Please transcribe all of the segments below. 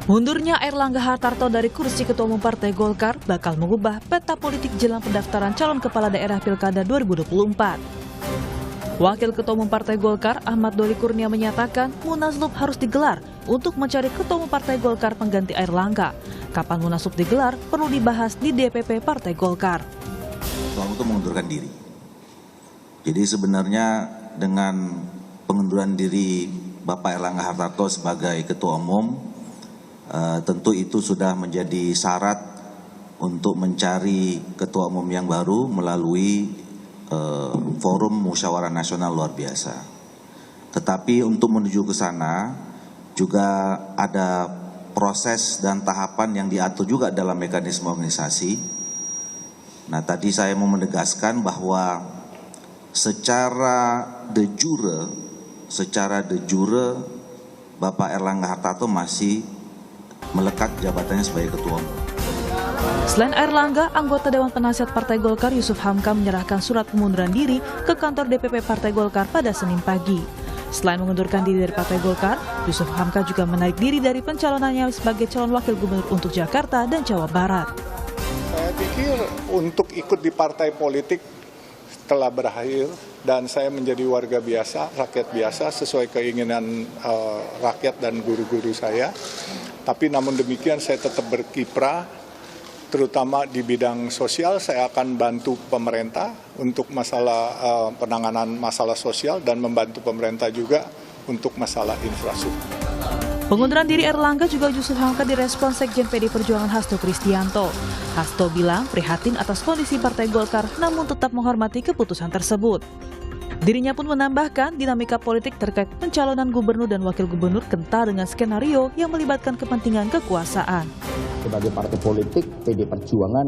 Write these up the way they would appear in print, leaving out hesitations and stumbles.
Mundurnya Airlangga Hartarto dari kursi Ketua Umum Partai Golkar bakal mengubah peta politik jelang pendaftaran calon kepala daerah Pilkada 2024. Wakil Ketua Umum Partai Golkar, Ahmad Doli Kurnia menyatakan Munaslup harus digelar untuk mencari Ketua Umum Partai Golkar pengganti Airlangga. Kapan Munaslup digelar perlu dibahas di DPP Partai Golkar. Soal itu mengundurkan diri. Jadi sebenarnya dengan pengunduran diri Bapak Airlangga Hartarto sebagai Ketua Umum, tentu itu sudah menjadi syarat untuk mencari ketua umum yang baru melalui forum musyawarah nasional luar biasa. Tetapi untuk menuju ke sana juga ada proses dan tahapan yang diatur juga dalam mekanisme organisasi. Nah, tadi saya mau menegaskan bahwa secara de jure Bapak Airlangga Hartarto masih melekat jabatannya sebagai ketua umum. Selain Airlangga, anggota Dewan Penasihat Partai Golkar Yusuf Hamka menyerahkan surat pengunduran diri ke kantor DPP Partai Golkar pada Senin pagi. Selain mengundurkan diri dari Partai Golkar, Yusuf Hamka juga menarik diri dari pencalonannya sebagai calon wakil gubernur untuk Jakarta dan Jawa Barat. Saya pikir untuk ikut di partai politik telah berakhir dan saya menjadi warga biasa, rakyat biasa sesuai keinginan rakyat dan guru-guru saya. Tapi namun demikian saya tetap berkiprah, terutama di bidang sosial. Saya akan bantu pemerintah untuk masalah penanganan masalah sosial dan membantu pemerintah juga untuk masalah infrastruktur. Pengunduran diri Airlangga juga Yusuf Hamka direspon Sekjen PD Perjuangan Hasto Kristianto. Hasto bilang prihatin atas kondisi Partai Golkar namun tetap menghormati keputusan tersebut. Dirinya pun menambahkan dinamika politik terkait pencalonan gubernur dan wakil gubernur kental dengan skenario yang melibatkan kepentingan kekuasaan. Sebagai partai politik, PD Perjuangan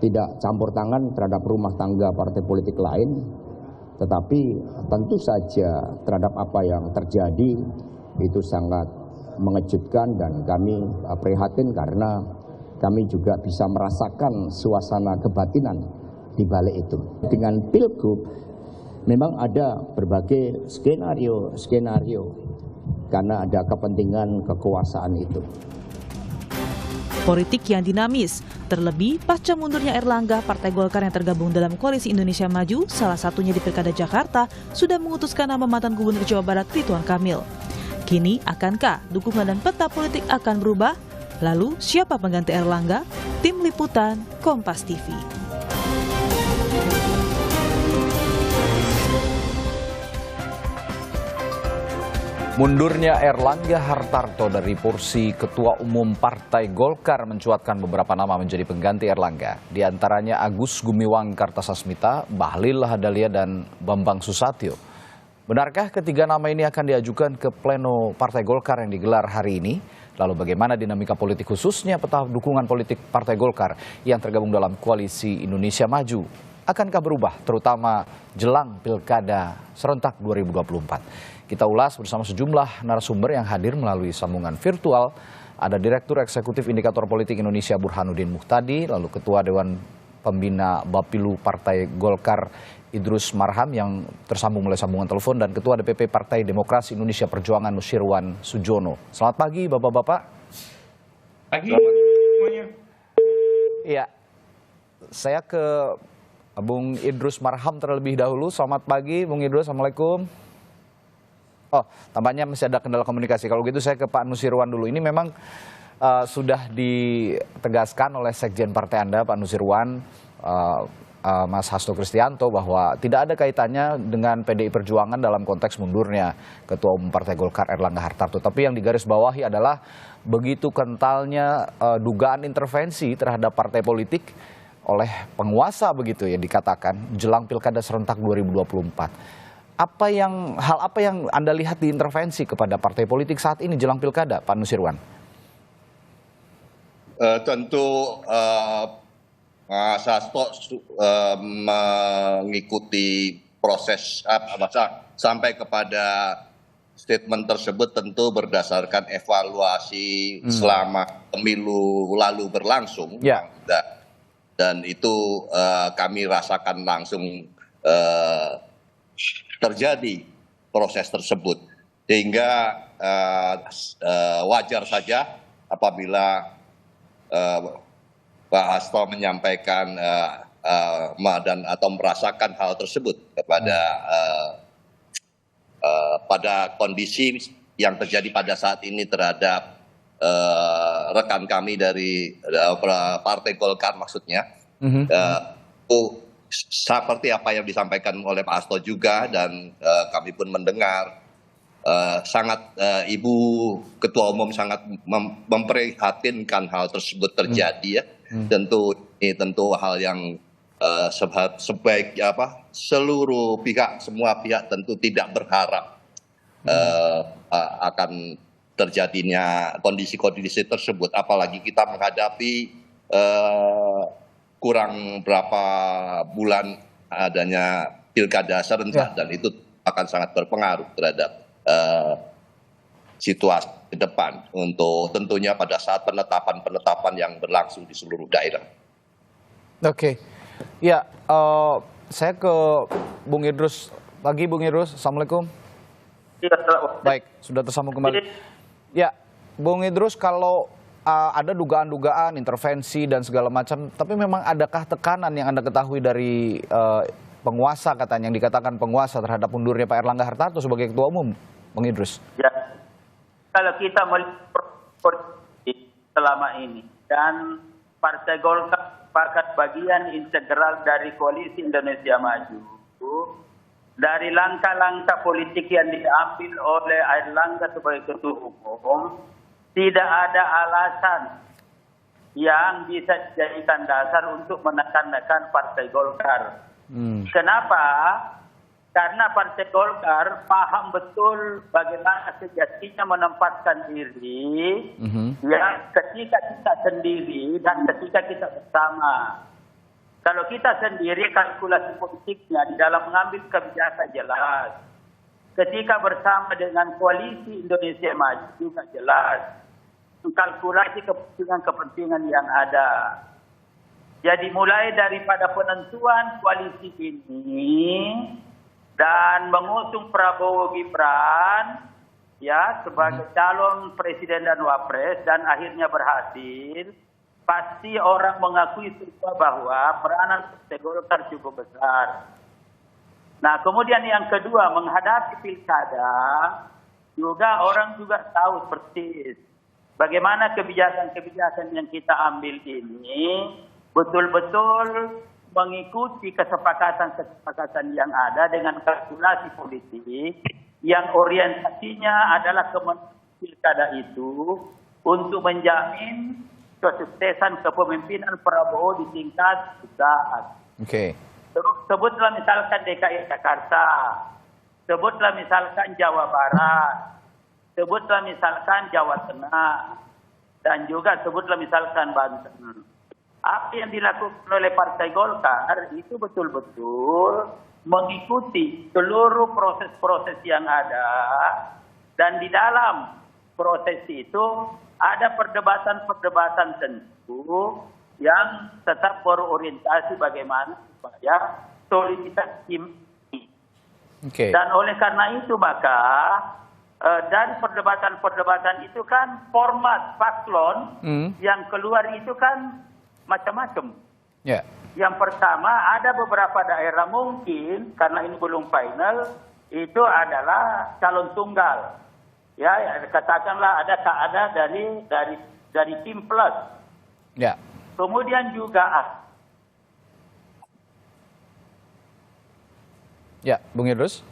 tidak campur tangan terhadap rumah tangga partai politik lain, tetapi tentu saja terhadap apa yang terjadi itu sangat mengejutkan dan kami prihatin karena kami juga bisa merasakan suasana kebatinan di balik itu. Dengan Pilgub memang ada berbagai skenario karena ada kepentingan kekuasaan itu. Politik yang dinamis, terlebih pasca mundurnya Airlangga, Partai Golkar yang tergabung dalam Koalisi Indonesia Maju, salah satunya di Pilkada Jakarta, sudah memutuskan nama mantan Gubernur Jawa Barat Ridwan Kamil. Kini, akankah dukungan dan peta politik akan berubah? Lalu, siapa pengganti Airlangga? Tim Liputan, Kompas TV. Mundurnya Airlangga Hartarto dari kursi Ketua Umum Partai Golkar mencuatkan beberapa nama menjadi pengganti Airlangga. Di antaranya Agus Gumiwang Kartasasmita, Bahlil Lahadalia, dan Bambang Susatyo. Benarkah ketiga nama ini akan diajukan ke pleno Partai Golkar yang digelar hari ini? Lalu bagaimana dinamika politik khususnya peta dukungan politik Partai Golkar yang tergabung dalam Koalisi Indonesia Maju? Akankah berubah terutama jelang Pilkada serentak 2024? Kita ulas bersama sejumlah narasumber yang hadir melalui sambungan virtual. Ada Direktur Eksekutif Indikator Politik Indonesia Burhanuddin Muhtadi, lalu Ketua Dewan Pembina Bapilu Partai Golkar Idrus Marham yang tersambung melalui sambungan telepon, dan Ketua DPP Partai Demokrasi Indonesia Perjuangan Nusirwan Sujono. Selamat pagi Bapak-Bapak. Pagi semuanya. Iya, saya ke Bung Idrus Marham terlebih dahulu. Selamat pagi Bung Idrus, Assalamualaikum. Oh, tampaknya masih ada kendala komunikasi. Kalau gitu saya ke Pak Nusirwan dulu. Ini memang sudah ditegaskan oleh Sekjen Partai Anda, Pak Nusirwan, Mas Hasto Kristianto, bahwa tidak ada kaitannya dengan PDI Perjuangan dalam konteks mundurnya Ketua Umum Partai Golkar Airlangga Hartarto. Tapi yang digarisbawahi adalah begitu kentalnya dugaan intervensi terhadap partai politik oleh penguasa, begitu ya dikatakan, jelang Pilkada serentak 2024. Hal apa yang Anda lihat di intervensi kepada partai politik saat ini jelang Pilkada, Pak Nusirwan? Tentu Mas Hasto mengikuti proses sampai kepada statement tersebut tentu berdasarkan evaluasi selama pemilu lalu berlangsung. Ya. Dan itu kami rasakan langsung terjadi proses tersebut, sehingga wajar saja apabila Pak Hasto menyampaikan atau merasakan hal tersebut kepada pada kondisi yang terjadi pada saat ini terhadap rekan kami dari Partai Golkar maksudnya. Seperti apa yang disampaikan oleh Pak Hasto juga dan kami pun mendengar Ibu Ketua Umum sangat memprihatinkan hal tersebut terjadi ya. Tentu hal yang seluruh pihak, semua pihak tentu tidak berharap akan terjadinya kondisi-kondisi tersebut, apalagi kita menghadapi kurang berapa bulan adanya pilkada serentak dan itu akan sangat berpengaruh terhadap situasi ke depan untuk tentunya pada saat penetapan yang berlangsung di seluruh daerah. Oke, ya saya ke Bung Idrus lagi. Bung Idrus, assalamualaikum. Baik, sudah tersambung kembali. Ya, Bung Idrus, kalau ada dugaan-dugaan intervensi dan segala macam, tapi memang adakah tekanan yang Anda ketahui dari penguasa, katanya yang dikatakan penguasa terhadap mundurnya Pak Erlangga Hartarto sebagai Ketua Umum, Bung Idrus? Ya, kalau kita melihat selama ini dan Partai Golkar merupakan bagian integral dari Koalisi Indonesia Maju, dari langkah-langkah politik yang diambil oleh Erlangga sebagai Ketua Umum, tidak ada alasan yang bisa dijadikan dasar untuk menekan-nekan Partai Golkar. Kenapa? Karena Partai Golkar paham betul bagaimana sejatinya menempatkan diri ya ketika kita sendiri dan ketika kita bersama. Kalau kita sendiri kalkulasi politiknya di dalam mengambil kebijakan jelas. Ketika bersama dengan Koalisi Indonesia Maju juga jelas. Kalkulasi kepentingan yang ada. Jadi mulai daripada penentuan koalisi ini dan mengusung Prabowo Gibran ya sebagai calon presiden dan wapres dan akhirnya berhasil, pasti orang mengakui semua bahwa peranan Partai Golkar cukup besar. Nah, kemudian yang kedua, menghadapi pilkada juga orang juga tahu persis bagaimana kebijakan-kebijakan yang kita ambil ini betul-betul mengikuti kesepakatan-kesepakatan yang ada dengan kalkulasi politik yang orientasinya adalah kemenangan pilkada itu untuk menjamin kesuksesan kepemimpinan Prabowo di tingkat pusat. Oke. Sebutlah misalkan DKI Jakarta, sebutlah misalkan Jawa Barat, sebutlah misalkan Jawa Tengah, dan juga sebutlah misalkan Banten. Apa yang dilakukan oleh Partai Golkar itu betul-betul mengikuti seluruh proses-proses yang ada, dan di dalam proses itu ada perdebatan-perdebatan tentu yang tetap berorientasi bagaimana supaya soliditas tim ini. Dan oleh karena itu maka dari perdebatan-perdebatan itu kan format paslon yang keluar itu kan macam-macam. Yang pertama, ada beberapa daerah mungkin karena ini belum final itu adalah calon tunggal. Ya, katakanlah ada dari tim plus. Ya. Kemudian juga ya, Bung Idrus.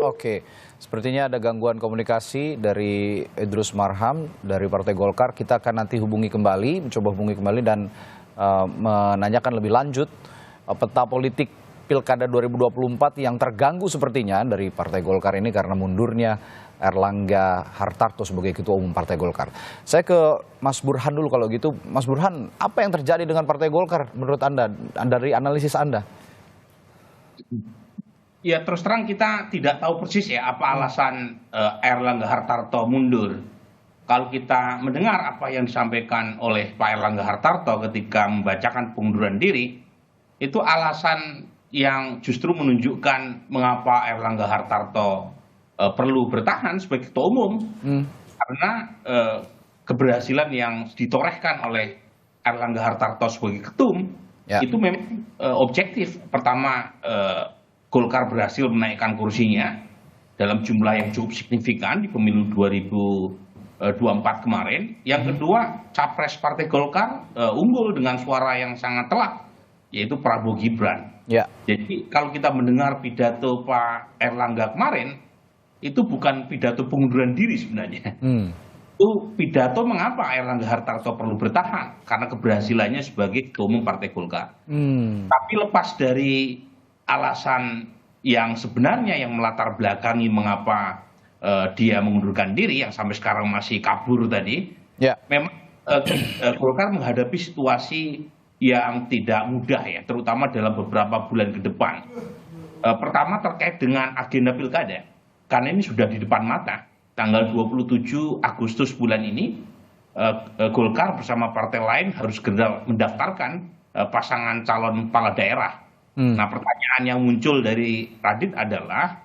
Oke, sepertinya ada gangguan komunikasi dari Idrus Marham dari Partai Golkar. Kita akan nanti mencoba hubungi kembali dan menanyakan lebih lanjut peta politik Pilkada 2024 yang terganggu sepertinya dari Partai Golkar ini karena mundurnya Erlangga Hartarto sebagai Ketua Umum Partai Golkar. Saya ke Mas Burhan dulu kalau gitu. Mas Burhan, apa yang terjadi dengan Partai Golkar menurut Anda, dari analisis Anda? Ya, terus terang kita tidak tahu persis ya apa alasan Erlangga Hartarto mundur. Kalau kita mendengar apa yang disampaikan oleh Pak Erlangga Hartarto ketika membacakan pengunduran diri, itu alasan yang justru menunjukkan mengapa Erlangga Hartarto perlu bertahan sebagai ketua umum. karena keberhasilan yang ditorehkan oleh Airlangga Hartarto sebagai ketum itu memang objektif. Pertama, Golkar berhasil menaikkan kursinya dalam jumlah yang cukup signifikan di pemilu 2024 kemarin. Yang kedua, capres Partai Golkar unggul dengan suara yang sangat telak, yaitu Prabowo Gibran. Jadi kalau kita mendengar pidato Pak Airlangga kemarin, itu bukan pidato pengunduran diri sebenarnya. Itu pidato mengapa Airlangga Hartarto perlu bertahan, karena keberhasilannya sebagai ketua umum Partai Golkar. Tapi lepas dari alasan yang sebenarnya yang melatar belakangi mengapa dia mengundurkan diri, yang sampai sekarang masih kabur tadi, memang Golkar menghadapi situasi yang tidak mudah ya, terutama dalam beberapa bulan ke depan. Pertama terkait dengan agenda pilkada, karena ini sudah di depan mata. Tanggal 27 Agustus bulan ini, Golkar bersama partai lain harus segera mendaftarkan pasangan calon kepala daerah. Nah, pertanyaan yang muncul dari Radit adalah,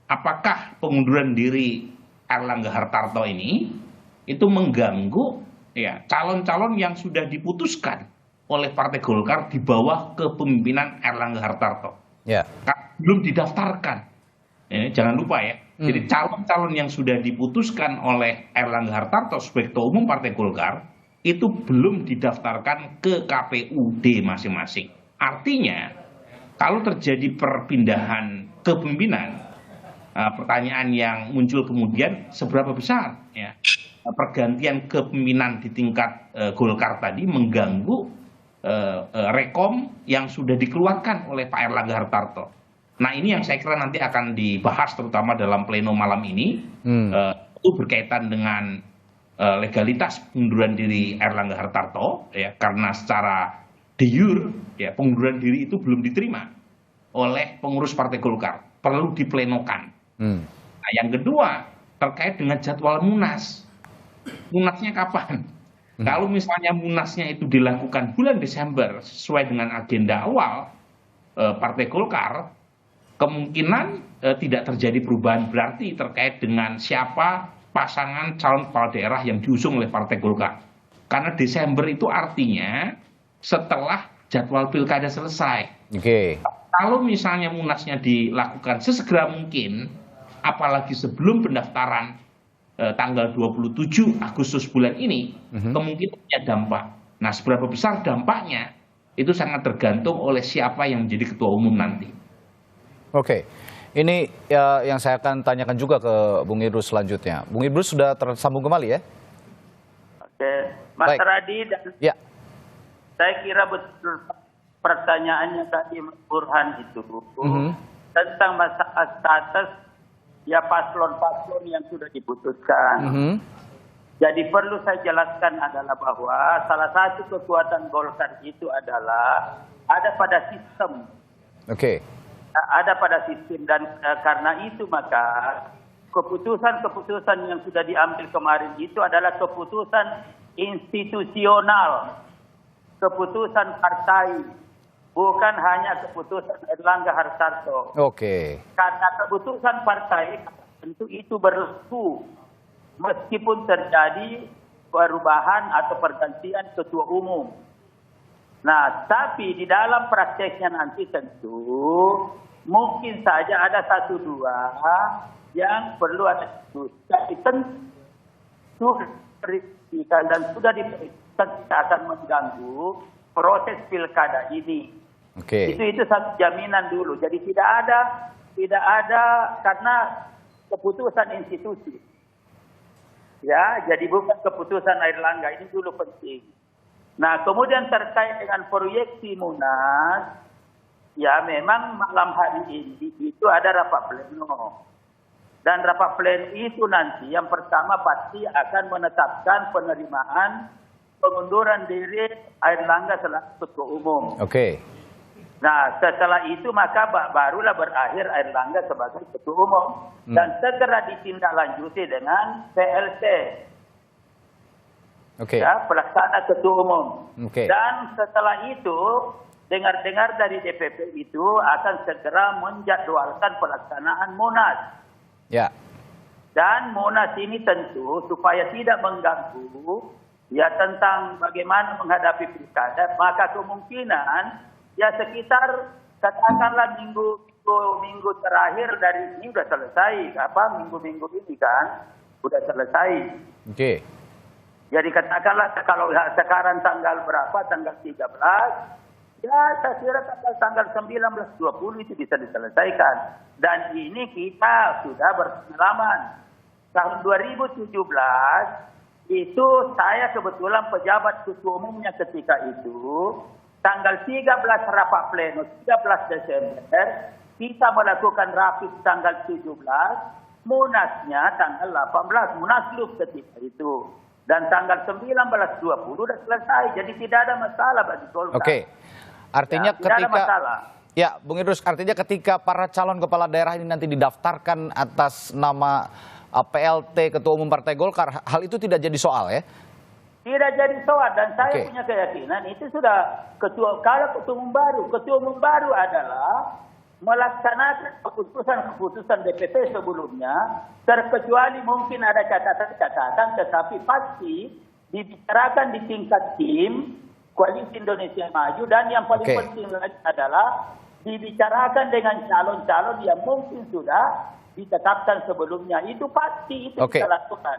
apakah pengunduran diri Airlangga Hartarto ini itu mengganggu ya calon-calon yang sudah diputuskan oleh Partai Golkar di bawah kepemimpinan Airlangga Hartarto? Belum didaftarkan. Jangan lupa ya. Jadi calon-calon yang sudah diputuskan oleh Airlangga Hartarto sebagai ketua umum Partai Golkar itu belum didaftarkan ke KPUD masing-masing. Artinya, kalau terjadi perpindahan kepemimpinan, pertanyaan yang muncul kemudian, seberapa besar ya pergantian kepemimpinan di tingkat Golkar tadi mengganggu rekom yang sudah dikeluarkan oleh Pak Airlangga Hartarto. Nah, ini yang saya kira nanti akan dibahas terutama dalam pleno malam ini, itu berkaitan dengan legalitas pengunduran diri Airlangga Hartarto, ya, karena secara de jure ya pengunduran diri itu belum diterima oleh pengurus Partai Golkar, perlu diplenokan. Nah, yang kedua terkait dengan jadwal Munas. Munasnya kapan? Kalau misalnya Munasnya itu dilakukan bulan Desember sesuai dengan agenda awal Partai Golkar, kemungkinan tidak terjadi perubahan berarti terkait dengan siapa pasangan calon kepala daerah yang diusung oleh Partai Golkar. Karena Desember itu artinya setelah jadwal pilkada selesai. Kalau misalnya Munasnya dilakukan sesegera mungkin, apalagi sebelum pendaftaran tanggal 27 Agustus bulan ini, kemungkinan punya dampak. Nah, seberapa besar dampaknya itu sangat tergantung oleh siapa yang menjadi ketua umum nanti. Ini yang saya akan tanyakan juga ke Bung Idrus selanjutnya. Bung Idrus sudah tersambung kembali ya? Mas Radi dan saya kira betul pertanyaannya tadi Burhan itu tentang masalah status ya paslon-paslon yang sudah diputuskan. Jadi perlu saya jelaskan adalah bahwa salah satu kekuatan Golkar itu adalah ada pada sistem. Ada pada sistem, dan karena itu maka keputusan-keputusan yang sudah diambil kemarin itu adalah keputusan institusional, keputusan partai, bukan hanya keputusan Airlangga Hartarto. Karena keputusan partai tentu itu berlaku meskipun terjadi perubahan atau pergantian ketua umum. Nah, tapi di dalam prakteknya nanti tentu mungkin saja ada satu dua yang perlu ada diskusi, tentu dan sudah diperhitungkan akan mengganggu proses pilkada ini. Itu satu jaminan dulu. Jadi tidak ada karena keputusan institusi. Ya, jadi bukan keputusan Airlangga, ini dulu penting. Nah, kemudian terkait dengan proyeksi Munas, ya memang malam hari ini itu ada rapat pleno. Dan rapat pleno itu nanti yang pertama pasti akan menetapkan penerimaan pengunduran diri Airlangga selaku ketua umum. Nah, setelah itu maka barulah berakhir Airlangga sebagai ketua umum. Dan segera ditindaklanjuti dengan PLT. Ya, pelaksana ketua umum. Dan setelah itu, dengar-dengar dari DPP itu akan segera menjadwalkan pelaksanaan Munas. Dan Munas ini tentu supaya tidak mengganggu ya tentang bagaimana menghadapi pilkada, maka kemungkinan ya sekitar katakanlah minggu terakhir dari ini sudah selesai, minggu-minggu ini kan sudah selesai. Oke. Jadi katakanlah kalau sekarang tanggal berapa, tanggal 13, ya saya kira tanggal 19, 20 itu bisa diselesaikan. Dan ini kita sudah berpengalaman. Tahun 2017 itu saya kebetulan pejabat ketua umumnya ketika itu, tanggal 13 rapat pleno, 13 Desember, kita melakukan rapid tanggal 17, Munasnya tanggal 18, Munaslup ketika itu. Dan tanggal 19, 20 sudah selesai, jadi tidak ada masalah bagi Golkar. Oke, artinya tidak ada masalah. Ya, Bung Idrus, artinya ketika para calon kepala daerah ini nanti didaftarkan atas nama PLT Ketua Umum Partai Golkar, hal itu tidak jadi soal ya? Tidak jadi soal, dan saya punya keyakinan itu sudah ketua umum baru adalah melaksanakan keputusan DPP sebelumnya, terkecuali mungkin ada catatan-catatan, tetapi pasti dibicarakan di tingkat tim Koalisi Indonesia Maju, dan yang paling penting lagi adalah dibicarakan dengan calon-calon yang mungkin sudah ditetapkan sebelumnya. Itu pasti itu kita lakukan.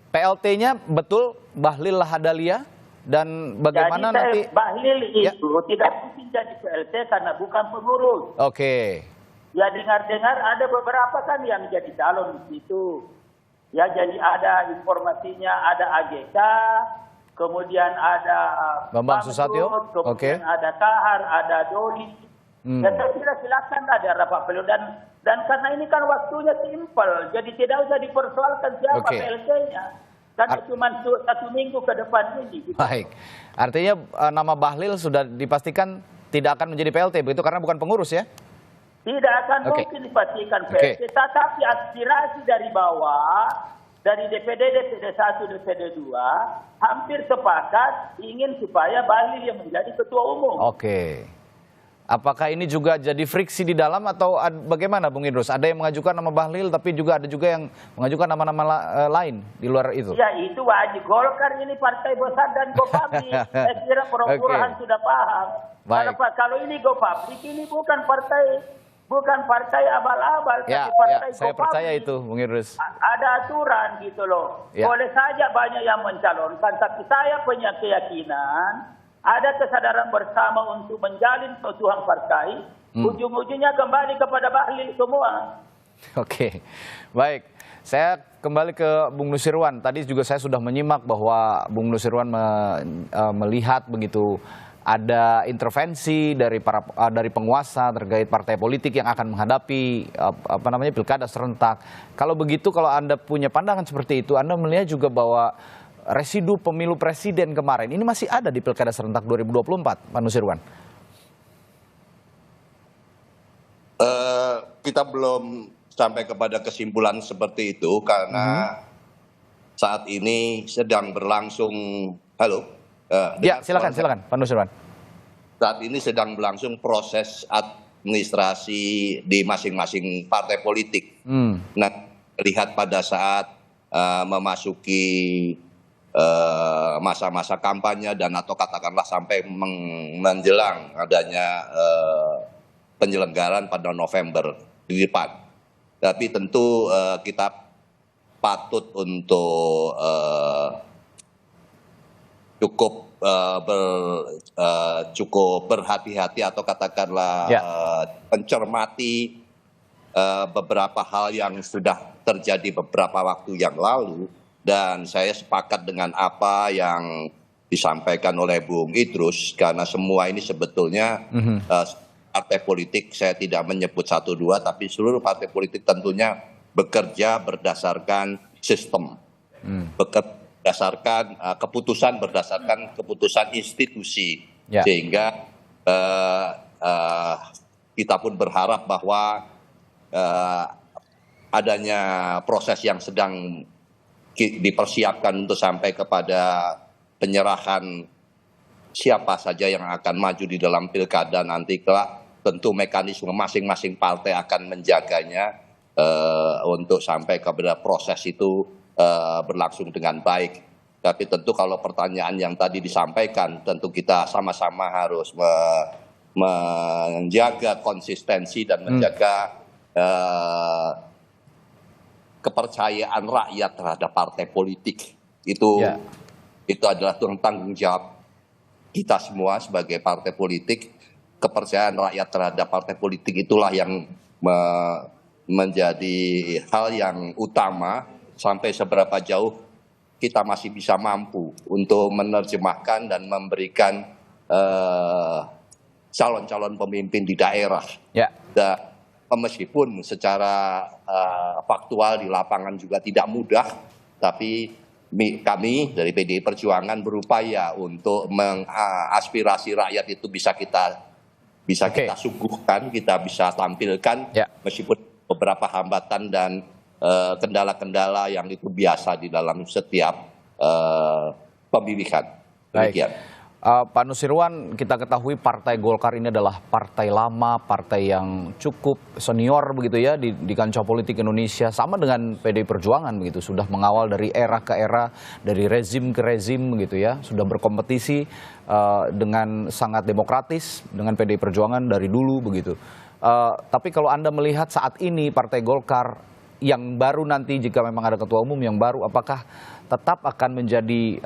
PLT-nya betul Bahlil Lahadalia, dan bagaimana nanti Bahlil itu tidak mungkin jadi PLT karena bukan pengurus. Ya dengar-dengar ada beberapa kan yang jadi calon di situ. Ya jadi ada informasinya, ada AGK, kemudian ada Bambang Susatyo, kemudian ada Kahar, ada Doli. Ya saya kira silakan ada rapat pleno, dan karena ini kan waktunya simpel, jadi tidak usah dipersoalkan siapa PLT-nya. Karena cuma 1 minggu ke depan ini. Baik, artinya nama Bahlil sudah dipastikan tidak akan menjadi PLT begitu karena bukan pengurus ya? Tidak akan mungkin dipastikan PLT, tetapi aspirasi dari bawah, dari DPD, DPD 1, DPD 2, hampir sepakat ingin supaya Bahlil yang menjadi ketua umum. Apakah ini juga jadi friksi di dalam atau bagaimana Bung Idrus? Ada yang mengajukan nama Bahlil tapi ada juga yang mengajukan nama-nama lain di luar itu? Ya itu wajib. Golkar ini partai besar dan go public. Saya kira Prof. sudah paham. Kalau ini go public, ini bukan partai abal-abal, tapi partai saya percaya itu Bung Idrus. Ada aturan gitu loh. Boleh saja banyak yang mencalonkan, tapi saya punya keyakinan ada kesadaran bersama untuk menjalin keutuhan partai, ujung-ujungnya kembali kepada Bahlil semua. Baik. Saya kembali ke Bung Nusirwan. Tadi juga saya sudah menyimak bahwa Bung Nusirwan melihat begitu ada intervensi dari penguasa terkait partai politik yang akan menghadapi pilkada serentak. Kalau begitu, kalau Anda punya pandangan seperti itu, Anda melihat juga bahwa residu pemilu presiden kemarin ini masih ada di pilkada serentak 2024, Pak Nusirwan? Kita belum sampai kepada kesimpulan seperti itu karena saat ini sedang berlangsung. Silakan Pak Nusirwan. Saat ini sedang berlangsung proses administrasi di masing-masing partai politik. Nah, lihat pada saat memasuki masa-masa kampanye dan atau katakanlah sampai menjelang adanya penyelenggaraan pada November di depan. Tapi tentu kita patut untuk cukup berhati-hati atau katakanlah mencermati beberapa hal yang sudah terjadi beberapa waktu yang lalu. Dan saya sepakat dengan apa yang disampaikan oleh Bung Idrus, karena semua ini sebetulnya partai politik, saya tidak menyebut 1, 2, tapi seluruh partai politik tentunya bekerja berdasarkan sistem, berdasarkan berdasarkan keputusan institusi, sehingga kita pun berharap bahwa adanya proses yang sedang dipersiapkan untuk sampai kepada penyerahan siapa saja yang akan maju di dalam pilkada nanti kelak, tentu mekanisme masing-masing partai akan menjaganya. untuk sampai kepada proses itu berlangsung dengan baik. Tapi tentu kalau pertanyaan yang tadi disampaikan, tentu kita sama-sama harus menjaga konsistensi dan menjaga kepercayaan rakyat terhadap partai politik. Itu adalah tanggung jawab kita semua sebagai partai politik. Kepercayaan rakyat terhadap partai politik itulah yang menjadi hal yang utama sampai seberapa jauh kita masih bisa mampu untuk menerjemahkan dan memberikan calon-calon pemimpin di daerah. Dan meskipun secara faktual di lapangan juga tidak mudah, tapi kami dari PDI Perjuangan berupaya untuk mengaspirasi rakyat itu bisa kita suguhkan, kita bisa tampilkan, meskipun beberapa hambatan dan kendala-kendala yang itu biasa di dalam setiap pemilihan. Demikian. Pak Nusirwan, kita ketahui Partai Golkar ini adalah partai lama, partai yang cukup senior begitu ya di kancah politik Indonesia, sama dengan PDI Perjuangan begitu, sudah mengawal dari era ke era, dari rezim ke rezim begitu ya, sudah berkompetisi dengan sangat demokratis dengan PDI Perjuangan dari dulu begitu. Tapi kalau Anda melihat saat ini Partai Golkar yang baru nanti, jika memang ada ketua umum yang baru, apakah tetap akan menjadi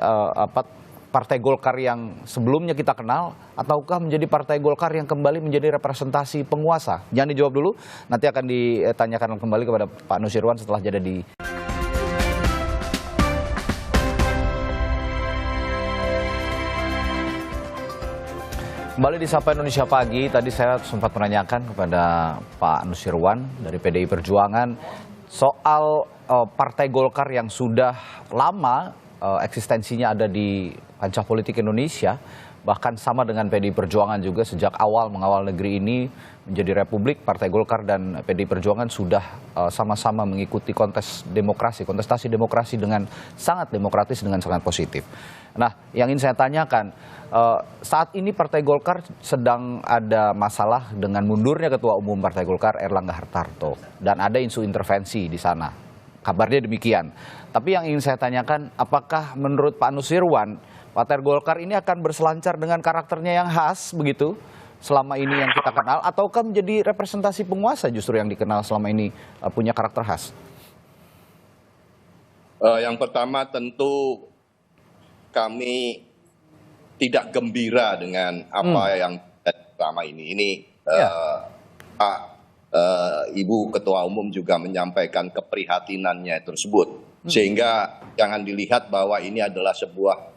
Partai Golkar yang sebelumnya kita kenal, ataukah menjadi Partai Golkar yang kembali menjadi representasi penguasa? Jangan dijawab dulu, nanti akan ditanyakan kembali kepada Pak Nusirwan setelah jeda di... Kembali di Sapa Indonesia Pagi, tadi saya sempat menanyakan kepada Pak Nusirwan dari PDI Perjuangan soal Partai Golkar yang sudah lama eksistensinya ada di kancah politik Indonesia, bahkan sama dengan PDI Perjuangan juga sejak awal mengawal negeri ini menjadi republik. Partai Golkar dan PDI Perjuangan sudah sama-sama mengikuti kontestasi demokrasi dengan sangat demokratis, dengan sangat positif. Nah, yang ingin saya tanyakan, saat ini Partai Golkar sedang ada masalah dengan mundurnya Ketua Umum Partai Golkar Erlangga Hartarto, dan ada isu intervensi di sana. Kabarnya demikian. Tapi yang ingin saya tanyakan, apakah menurut Pak Nusirwan, Partai Golkar ini akan berselancar dengan karakternya yang khas begitu selama ini yang kita kenal, ataukah menjadi representasi penguasa justru yang dikenal selama ini punya karakter khas? Yang pertama tentu kami tidak gembira dengan apa yang selama ini. Ini Ibu Ketua Umum juga menyampaikan keprihatinannya tersebut. Sehingga jangan dilihat bahwa ini adalah sebuah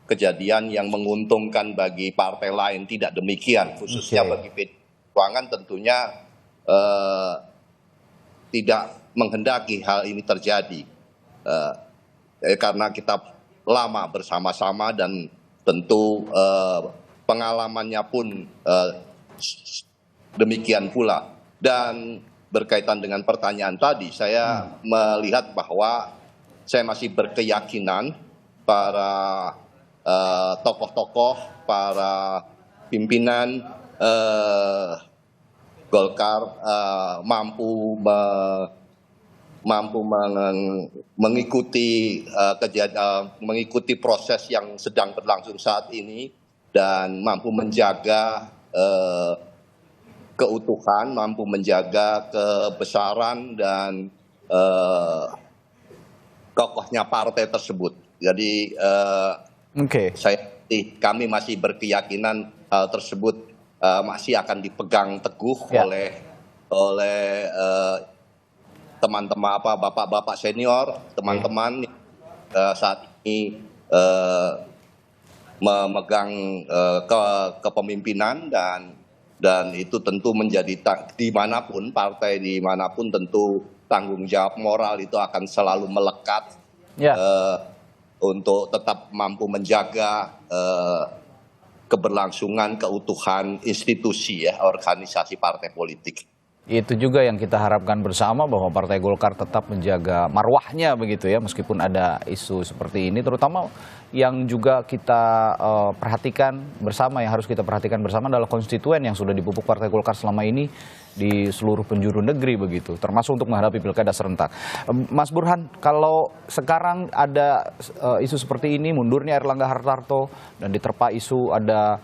kejadian yang menguntungkan bagi partai lain. Tidak demikian, khususnya bagi PDI Perjuangan tentunya tidak menghendaki hal ini terjadi. Karena kita lama bersama-sama dan tentu pengalamannya pun demikian pula. Dan berkaitan dengan pertanyaan tadi, saya melihat bahwa saya masih berkeyakinan para tokoh-tokoh, para pimpinan Golkar mampu mengikuti proses yang sedang berlangsung saat ini dan mampu menjaga keutuhan, mampu menjaga kebesaran dan kokohnya partai tersebut. Jadi kami masih berkeyakinan hal tersebut masih akan dipegang teguh oleh teman-teman bapak-bapak senior, teman-teman saat ini memegang kepemimpinan dan itu tentu menjadi dimanapun partai dimanapun tentu tanggung jawab moral itu akan selalu melekat untuk tetap mampu menjaga keberlangsungan keutuhan institusi organisasi partai politik. Itu juga yang kita harapkan bersama, bahwa Partai Golkar tetap menjaga marwahnya begitu ya, meskipun ada isu seperti ini, terutama yang juga kita perhatikan bersama, yang harus kita perhatikan bersama adalah konstituen yang sudah dipupuk Partai Golkar selama ini di seluruh penjuru negeri begitu, termasuk untuk menghadapi pilkada serentak. Mas Burhan, kalau sekarang ada isu seperti ini, mundurnya Airlangga Hartarto dan diterpa isu ada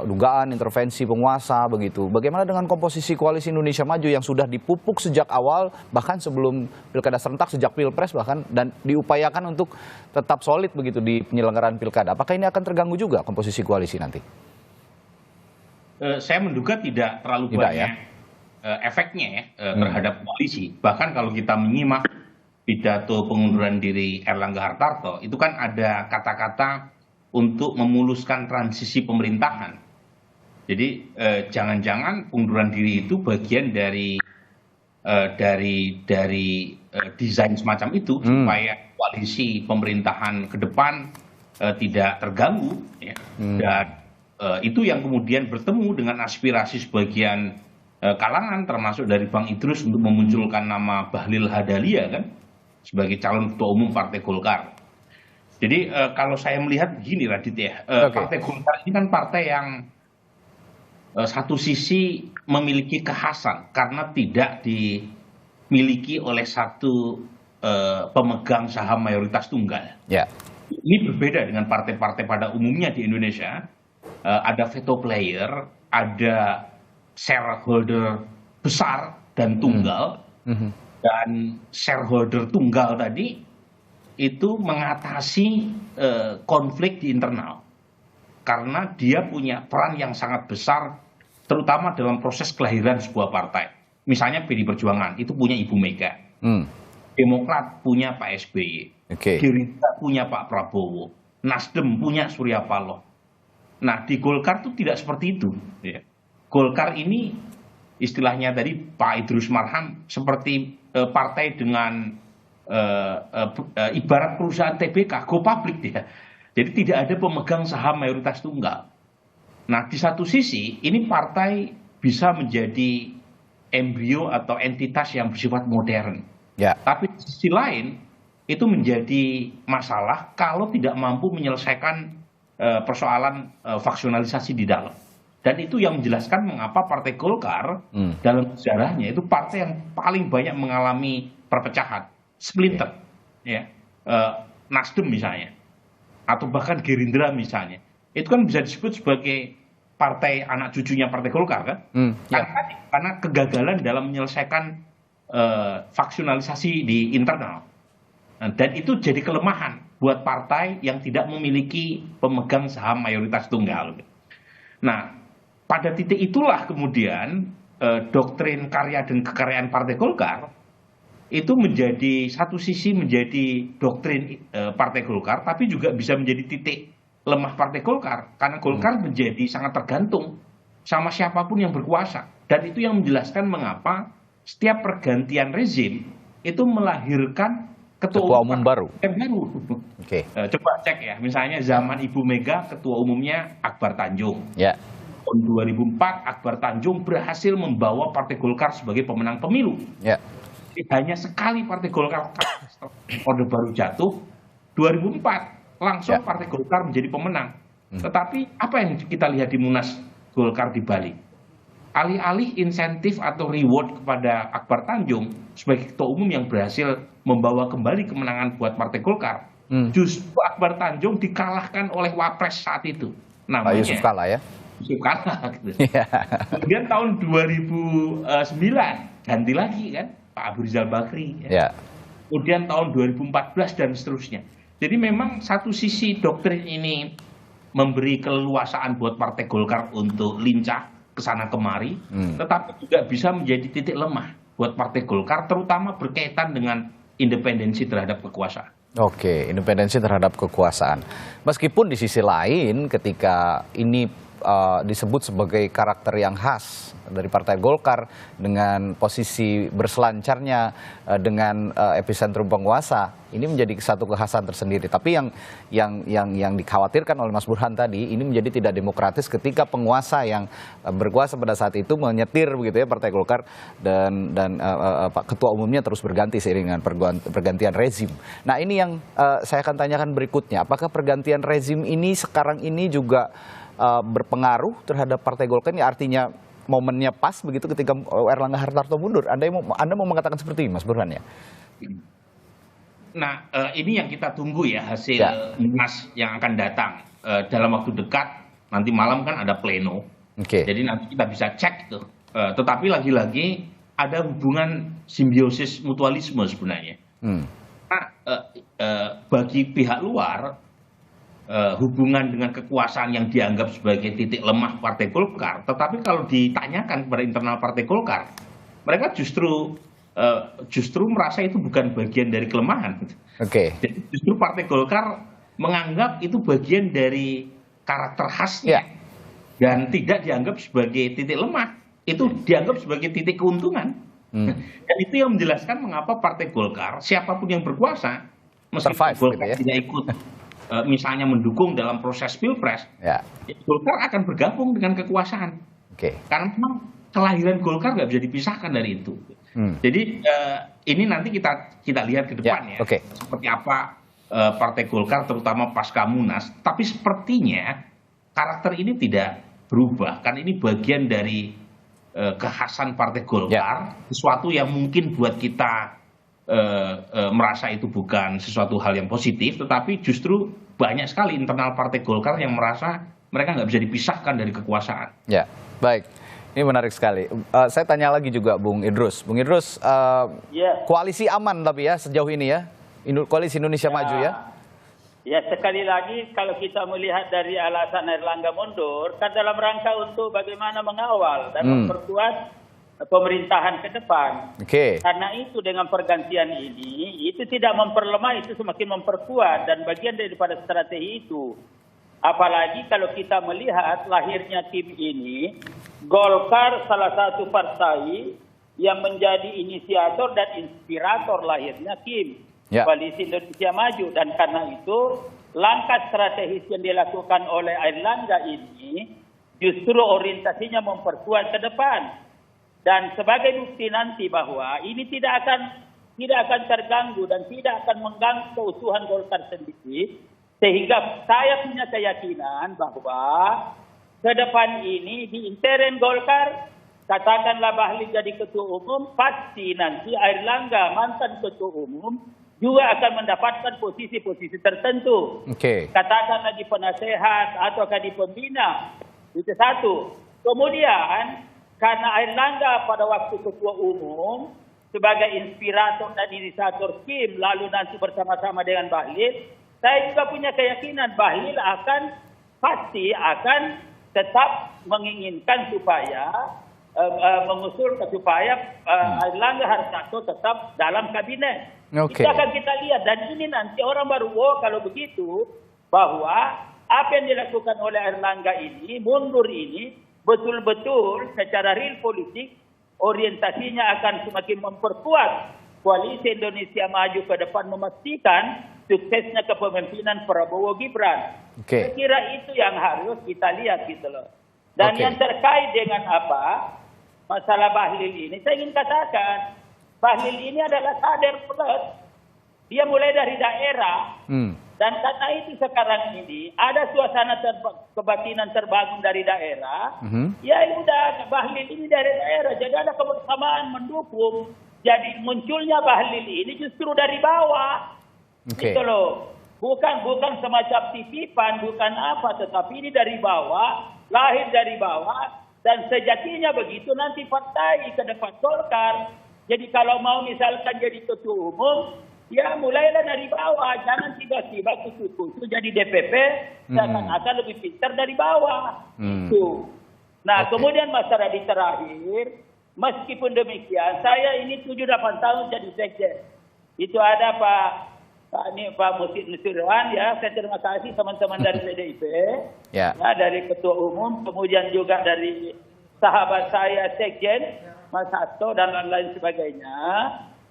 dugaan intervensi penguasa begitu, bagaimana dengan komposisi koalisi Indonesia Maju yang sudah dipupuk sejak awal, bahkan sebelum pilkada serentak, sejak pilpres bahkan, dan diupayakan untuk tetap solid begitu di penyelenggaraan pilkada? Apakah ini akan terganggu juga komposisi koalisi nanti? Saya menduga tidak terlalu banyak efeknya ya terhadap koalisi. Bahkan kalau kita menyimak pidato pengunduran diri Airlangga Hartarto, itu kan ada kata-kata untuk memuluskan transisi pemerintahan. Jadi jangan-jangan pengunduran diri itu bagian dari desain semacam itu supaya koalisi pemerintahan ke depan tidak terganggu, ya. Dan itu yang kemudian bertemu dengan aspirasi sebagian kalangan, termasuk dari Bang Idrus untuk memunculkan nama Bahlil Lahadalia kan sebagai calon ketua umum Partai Golkar. Jadi kalau saya melihat begini Radit ya, Partai Golkar ini kan partai yang satu sisi memiliki kekhasan karena tidak dimiliki oleh satu pemegang saham mayoritas tunggal. Ya. Ini berbeda dengan partai-partai pada umumnya di Indonesia. Ada veto player, ada shareholder besar dan tunggal, dan shareholder tunggal tadi itu mengatasi konflik di internal karena dia punya peran yang sangat besar terutama dalam proses kelahiran sebuah partai. Misalnya PD Perjuangan itu punya Ibu Mega, Demokrat punya Pak SBY, Gerindra punya Pak Prabowo, Nasdem punya Surya Paloh. Nah di Golkar itu tidak seperti itu ya. Golkar ini istilahnya tadi Pak Idrus Marham seperti partai dengan ibarat perusahaan TBK, go public dia. Jadi tidak ada pemegang saham mayoritas tunggal. Nah di satu sisi ini partai bisa menjadi embrio atau entitas yang bersifat modern. Ya. Tapi di sisi lain itu menjadi masalah kalau tidak mampu menyelesaikan persoalan faksionalisasi di dalam. Dan itu yang menjelaskan mengapa Partai Golkar dalam sejarahnya itu partai yang paling banyak mengalami perpecahan, splinter, ya. Nasdem misalnya, atau bahkan Gerindra misalnya, itu kan bisa disebut sebagai partai anak cucunya Partai Golkar kan? Karena kegagalan dalam menyelesaikan faksionalisasi di internal. Dan itu jadi kelemahan buat partai yang tidak memiliki pemegang saham mayoritas tunggal. Nah, pada titik itulah kemudian doktrin karya dan kekaryaan Partai Golkar itu menjadi satu sisi menjadi doktrin Partai Golkar, tapi juga bisa menjadi titik lemah Partai Golkar karena Golkar menjadi sangat tergantung sama siapapun yang berkuasa. Dan itu yang menjelaskan mengapa setiap pergantian rezim itu melahirkan ketua umum baru. Coba cek ya, misalnya zaman Ibu Mega ketua umumnya Akbar Tanjung. Tahun 2004 Akbar Tanjung berhasil membawa Partai Golkar sebagai pemenang pemilu. Hanya sekali Partai Golkar Orde Baru jatuh, 2004 langsung Partai Golkar menjadi pemenang. Tetapi apa yang kita lihat di Munas Golkar di Bali? Alih-alih insentif atau reward kepada Akbar Tanjung sebagai ketua umum yang berhasil membawa kembali kemenangan buat Partai Golkar, justru Akbar Tanjung dikalahkan oleh Wapres saat itu. Namanya Yusuf Kala ya? Yusuf Kala. Gitu. Kemudian tahun 2009 ganti lagi kan Pak Abu Rizal Bakri. Kemudian tahun 2014 dan seterusnya. Jadi memang satu sisi doktrin ini memberi keleluasaan buat Partai Golkar untuk lincah kesana kemari, tetapi juga bisa menjadi titik lemah buat Partai Golkar, terutama berkaitan dengan independensi terhadap kekuasaan. Oke, independensi terhadap kekuasaan. Meskipun di sisi lain ketika ini disebut sebagai karakter yang khas dari Partai Golkar dengan posisi berselancarnya dengan epicentrum penguasa, ini menjadi satu kekhasan tersendiri. Tapi yang dikhawatirkan oleh Mas Burhan tadi, ini menjadi tidak demokratis ketika penguasa yang berkuasa pada saat itu menyetir begitu ya Partai Golkar dan ketua umumnya terus berganti seiring dengan pergantian rezim. Nah ini yang saya akan tanyakan berikutnya, apakah pergantian rezim ini sekarang ini juga berpengaruh terhadap Partai Golkar? Ini artinya momennya pas begitu ketika Erlangga Hartarto mundur. Anda mau mengatakan seperti ini, Mas Burhan ya? Nah, ini yang kita tunggu ya hasil Munas yang akan datang dalam waktu dekat. Nanti malam kan ada pleno, jadi nanti kita bisa cek tuh. Tetapi lagi-lagi ada hubungan simbiosis mutualisme sebenarnya. Nah, bagi pihak luar, hubungan dengan kekuasaan yang dianggap sebagai titik lemah Partai Golkar, tetapi kalau ditanyakan kepada internal Partai Golkar, mereka justru merasa itu bukan bagian dari kelemahan. Jadi justru Partai Golkar menganggap itu bagian dari karakter khasnya dan tidak dianggap sebagai titik lemah, itu dianggap sebagai titik keuntungan. Dan itu yang menjelaskan mengapa Partai Golkar, siapapun yang berkuasa, meskipun Golkar tidak ikut misalnya mendukung dalam proses pilpres, Golkar akan bergabung dengan kekuasaan. Karena memang kelahiran Golkar nggak bisa dipisahkan dari itu. Jadi ini nanti kita lihat ke depan seperti apa Partai Golkar terutama pasca Munas. Tapi sepertinya karakter ini tidak berubah, kan ini bagian dari kekhasan Partai Golkar, sesuatu yang mungkin buat kita merasa itu bukan sesuatu hal yang positif, tetapi justru banyak sekali internal Partai Golkar yang merasa mereka nggak bisa dipisahkan dari kekuasaan. Ya, baik. Ini menarik sekali. Saya tanya lagi juga Bung Idrus. Bung Idrus, koalisi aman tapi ya sejauh ini ya? Koalisi Indonesia Maju ya? Ya, sekali lagi kalau kita melihat dari alasan Erlangga mundur, kan dalam rangka untuk bagaimana mengawal dan memperkuat pemerintahan ke depan. Karena itu dengan pergantian ini, itu tidak memperlemah, itu semakin memperkuat dan bagian daripada strategi itu. Apalagi kalau kita melihat lahirnya tim ini, Golkar salah satu partai yang menjadi inisiator dan inspirator lahirnya Kim, Koalisi Indonesia Maju. Dan karena itu langkah strategis yang dilakukan oleh Erlangga ini justru orientasinya memperkuat ke depan. Dan sebagai bukti nanti bahwa ini tidak akan terganggu dan tidak akan mengganggu keutuhan Golkar sendiri, sehingga saya punya keyakinan bahwa ke depan ini di intern Golkar, katakanlah Bahlil jadi ketua umum, pasti nanti Erlangga mantan ketua umum juga akan mendapatkan posisi-posisi tertentu. Katakanlah di penasehat ataukah di pembina. Itu satu. Kemudian karena Erlangga pada waktu ketua umum sebagai inspirator dan inisiator Kim, lalu nanti bersama-sama dengan Bahlil, saya juga punya keyakinan Bahlil pasti akan tetap menginginkan supaya mengusulkan supaya Erlangga Hartarto tetap dalam kabinet. Itu akan kita lihat dan ini nanti orang baru kalau begitu bahwa apa yang dilakukan oleh Erlangga ini, mundur ini betul-betul secara real politik orientasinya akan semakin memperkuat Koalisi Indonesia Maju ke depan, memastikan suksesnya kepemimpinan Prabowo Gibran. Saya kira itu yang harus kita lihat gitu loh. Dan yang terkait dengan masalah Bahlil ini, saya ingin katakan Bahlil ini adalah kader plus. Dia mulai dari daerah. Dan karena itu sekarang ini ada suasana kebatinan terbangun dari daerah. Ya udah, Bahlil ini dari daerah. Jadi ada kebersamaan mendukung. Jadi munculnya Bahlil ini justru dari bawah. Gitu loh. Bukan semacam titipan, bukan apa. Tetapi ini dari bawah, lahir dari bawah. Dan sejatinya begitu nanti partai ke depan Golkar. Jadi kalau mau misalkan jadi ketua umum, ya mulailah dari bawah. Jangan tiba-tiba kutu-kutu jadi DPP. Jangan akan lebih pintar dari bawah. Itu. Nah kemudian masalah di terakhir, meskipun demikian, saya ini 7-8 tahun jadi sekjen. Itu ada Pak Musid Nusirwan ya. Saya terima kasih teman-teman dari PDIP. Ya, dari ketua umum, kemudian juga dari sahabat saya sekjen Mas Hasto dan lain-lain sebagainya.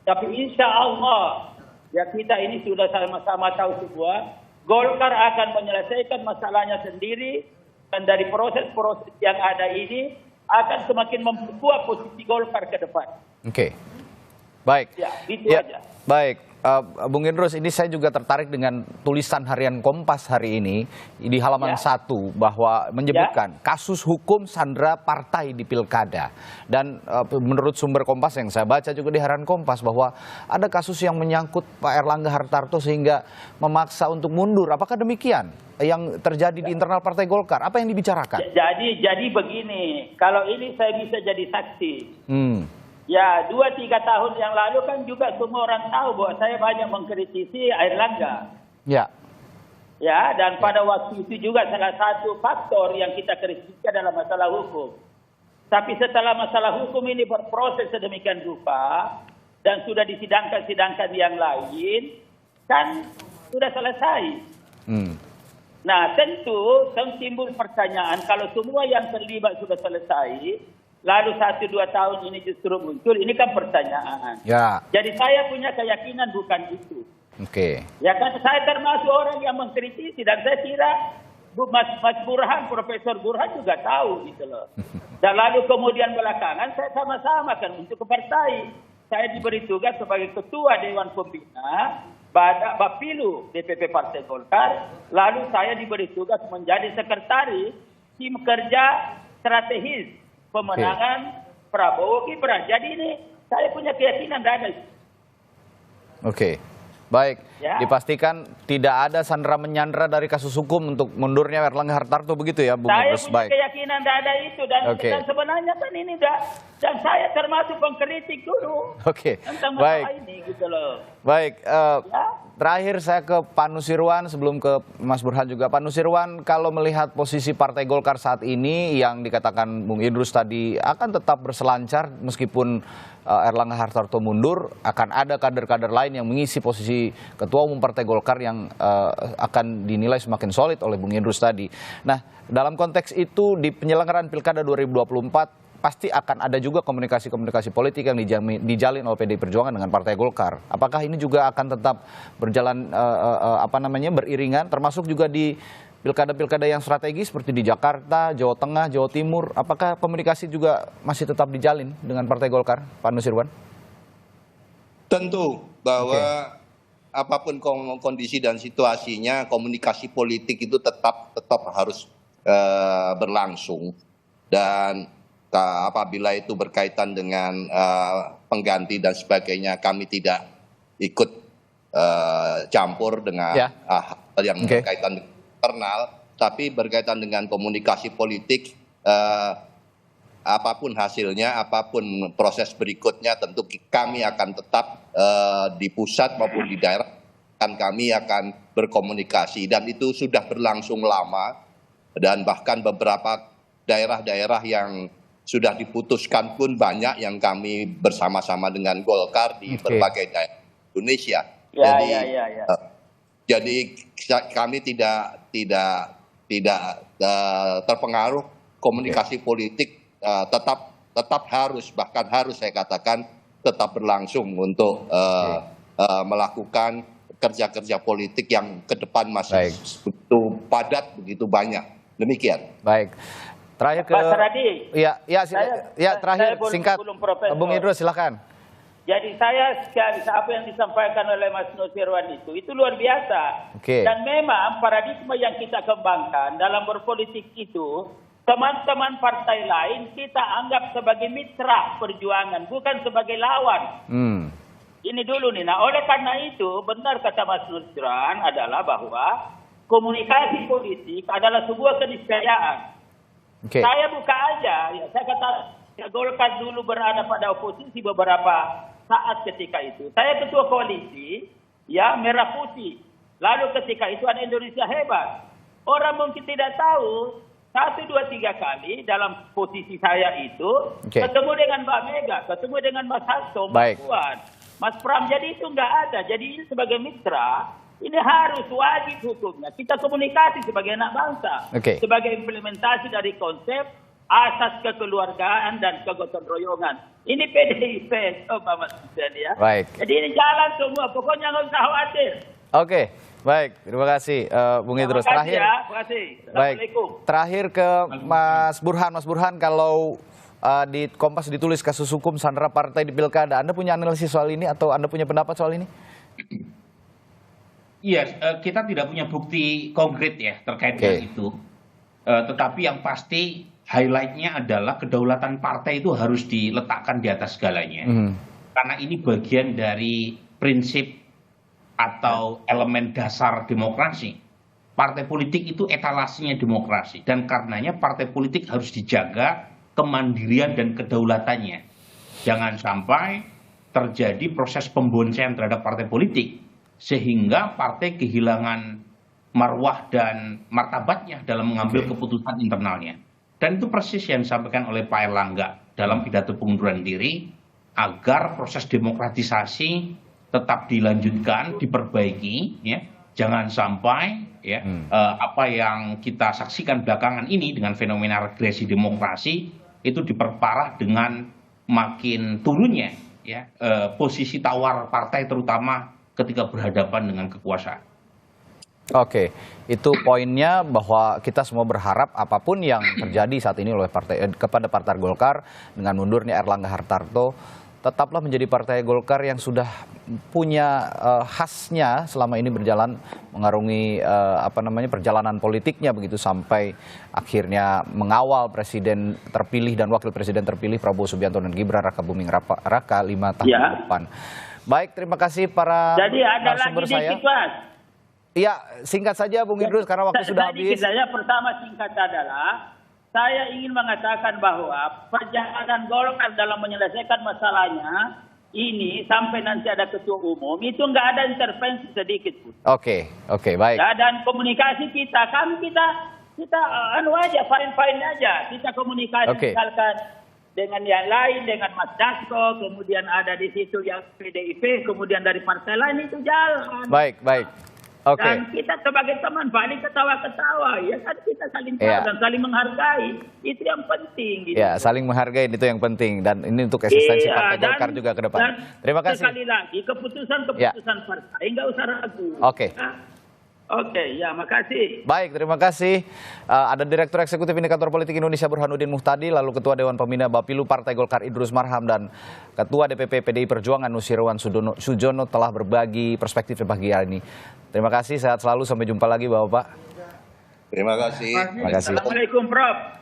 Tapi insya Allah ya kita ini sudah sama-sama tahu semua, Golkar akan menyelesaikan masalahnya sendiri dan dari proses-proses yang ada ini akan semakin memperkuat posisi Golkar ke depan. Baik. Ya, itu aja. Baik. Bung Idrus, ini saya juga tertarik dengan tulisan harian Kompas hari ini di halaman 1 bahwa menyebutkan kasus hukum sandra partai di pilkada. Dan menurut sumber Kompas yang saya baca juga di harian Kompas bahwa ada kasus yang menyangkut Pak Erlangga Hartarto sehingga memaksa untuk mundur. Apakah demikian yang terjadi di internal Partai Golkar? Apa yang dibicarakan? Jadi begini, kalau ini saya bisa jadi saksi. Ya, 2-3 tahun yang lalu kan juga semua orang tahu bahwa saya banyak mengkritisi Airlangga. Ya. Ya, dan pada waktu itu juga salah satu faktor yang kita kritisi adalah masalah hukum. Tapi setelah masalah hukum ini berproses sedemikian rupa dan sudah disidangkan yang lain, kan sudah selesai. Nah, tentu timbul pertanyaan kalau semua yang terlibat sudah selesai, lalu 1-2 tahun ini justru muncul, ini kan pertanyaan. Ya. Jadi saya punya keyakinan bukan itu. Oke. Ya kan saya termasuk orang yang mengkritisi dan saya kira Mas Burhan, Profesor Burhan juga tahu gitu loh. Dan lalu kemudian belakangan saya sama-sama kan untuk ke partai. Saya diberi tugas sebagai Ketua Dewan Pembina Bapilu DPP Partai Golkar. Lalu saya diberi tugas menjadi sekretaris tim kerja strategis pemenangan Prabowo Gibran. Jadi ini saya punya keyakinan dan ada. Oke, baik. Ya. Dipastikan tidak ada sandera menyandera dari kasus hukum untuk mundurnya Erlangga Hartarto begitu ya, Bung Saya Idrus? punya keyakinan tidak ada itu dan sebenarnya kan ini dan saya termasuk pengkritik dulu tentang masalah ini gitu loh. Baik. Terakhir saya ke Pak Nusirwan sebelum ke Mas Burhan juga. Pak Nusirwan, kalau melihat posisi Partai Golkar saat ini yang dikatakan Bung Idrus tadi akan tetap berselancar meskipun Erlangga Hartarto mundur, akan ada kader-kader lain yang mengisi posisi Ketua Umum Partai Golkar yang akan dinilai semakin solid oleh Bung Idrus tadi. Nah, dalam konteks itu di penyelenggaraan Pilkada 2024 pasti akan ada juga komunikasi-komunikasi politik yang dijalin oleh PDI Perjuangan dengan Partai Golkar. Apakah ini juga akan tetap berjalan beriringan, termasuk juga di pilkada-pilkada yang strategis seperti di Jakarta, Jawa Tengah, Jawa Timur? Apakah komunikasi juga masih tetap dijalin dengan Partai Golkar, Pak Nusirwan? Tentu bahwa apapun kondisi dan situasinya, komunikasi politik itu tetap harus berlangsung. Dan apabila itu berkaitan dengan pengganti dan sebagainya, kami tidak ikut campur dengan hal yang berkaitan dengan internal, tapi berkaitan dengan komunikasi politik, apapun hasilnya, apapun proses berikutnya, tentu kami akan tetap di pusat maupun di daerah, dan kami akan berkomunikasi, dan itu sudah berlangsung lama, dan bahkan beberapa daerah-daerah yang sudah diputuskan pun banyak yang kami bersama-sama dengan Golkar di berbagai daerah Indonesia. Jadi kami tidak terpengaruh komunikasi politik, tetap harus, bahkan harus saya katakan tetap berlangsung untuk melakukan kerja-kerja politik yang ke depan masih begitu padat, begitu banyak. Demikian. Baik. Terakhir ke Pak Saradi. Terakhir singkat. Bung Idrus silakan. Jadi apa yang disampaikan oleh Mas Nusirwan itu luar biasa. Dan memang paradigma yang kita kembangkan dalam berpolitik itu, teman-teman partai lain kita anggap sebagai mitra perjuangan, bukan sebagai lawan. Ini dulu nih. Nah, oleh karena itu benar kata Mas Nusirwan adalah bahwa komunikasi politik adalah sebuah keniscayaan. Saya buka aja, saya kata Golkar dulu berada pada oposisi beberapa saat ketika itu. Saya ketua koalisi, merah putih. Lalu ketika itu ada Indonesia Hebat. Orang mungkin tidak tahu, 1, 2, 3 kali dalam posisi saya itu, ketemu dengan Mbak Mega, ketemu dengan Mas Hasto, Mas Puan, Mas Pram. Jadi itu nggak ada. Jadi ini sebagai mitra, ini harus wajib hukumnya. Kita komunikasi sebagai anak bangsa. Sebagai implementasi dari konsep asas kekeluargaan dan kegotong royongan. Ini PDIP, Pak Mas Hussein ya. Jadi ini jalan semua, pokoknya nggak usah khawatir. Baik. Terima kasih Bung Idrus. Terakhir, terima kasih. Assalamualaikum. Terakhir ke Mas Burhan. Mas Burhan, kalau di Kompas ditulis kasus hukum sandera partai di Pilkada, Anda punya analisis soal ini atau Anda punya pendapat soal ini? Iya, kita tidak punya bukti konkret ya terkait dengan itu. Tetapi yang pasti highlight-nya adalah kedaulatan partai itu harus diletakkan di atas segalanya. Karena ini bagian dari prinsip atau elemen dasar demokrasi. Partai politik itu etalasenya demokrasi. Dan karenanya partai politik harus dijaga kemandirian dan kedaulatannya. Jangan sampai terjadi proses pemboncean terhadap partai politik, sehingga partai kehilangan marwah dan martabatnya dalam mengambil keputusan internalnya. Dan itu persis yang disampaikan oleh Pak Erlangga dalam pidato pengunduran diri, agar proses demokratisasi tetap dilanjutkan, diperbaiki, ya. Jangan sampai ya apa yang kita saksikan belakangan ini dengan fenomena regresi demokrasi itu diperparah dengan makin turunnya ya posisi tawar partai, terutama ketika berhadapan dengan kekuasaan. Oke, itu poinnya bahwa kita semua berharap apapun yang terjadi saat ini oleh kepada Partai Golkar dengan mundurnya Erlangga Hartarto, tetaplah menjadi Partai Golkar yang sudah punya khasnya selama ini berjalan mengarungi perjalanan politiknya begitu sampai akhirnya mengawal presiden terpilih dan wakil presiden terpilih Prabowo Subianto dan Gibran Rakabuming Raka 5 tahun ke depan. Baik, terima kasih para narasumber saya. Iya, singkat saja Bung Idrus karena waktu sudah habis. Saya pertama singkat adalah saya ingin mengatakan bahwa perjalanan Golkar dalam menyelesaikan masalahnya ini sampai nanti ada ketua umum itu nggak ada intervensi sedikit pun. Oke, baik. Ya, dan komunikasi kita aja fine aja, kita komunikasi misalkan dengan yang lain, dengan Mas Dasko, kemudian ada di situ yang PDIP, kemudian dari partai lain itu jalan. Baik. Oke. Dan kita sebagai teman paling ketawa-ketawa, ya kan kita saling tahu dan saling menghargai, itu yang penting. Gitu. Ya, saling menghargai itu yang penting dan ini untuk eksistensi Partai Golkar juga ke depan. Terima kasih. Sekali lagi keputusan partai, nggak usah ragu. Oke. Oke, ya makasih. Baik, terima kasih. Ada Direktur Eksekutif Indikator Politik Indonesia Burhanuddin Muhtadi, lalu Ketua Dewan Pembina Bapilu Partai Golkar Idrus Marham, dan Ketua DPP PDI Perjuangan Nusirwan Sujono telah berbagi perspektif di pagi hari ini. Terima kasih, sehat selalu, sampai jumpa lagi Bapak-Bapak. Terima kasih. Assalamualaikum Prof.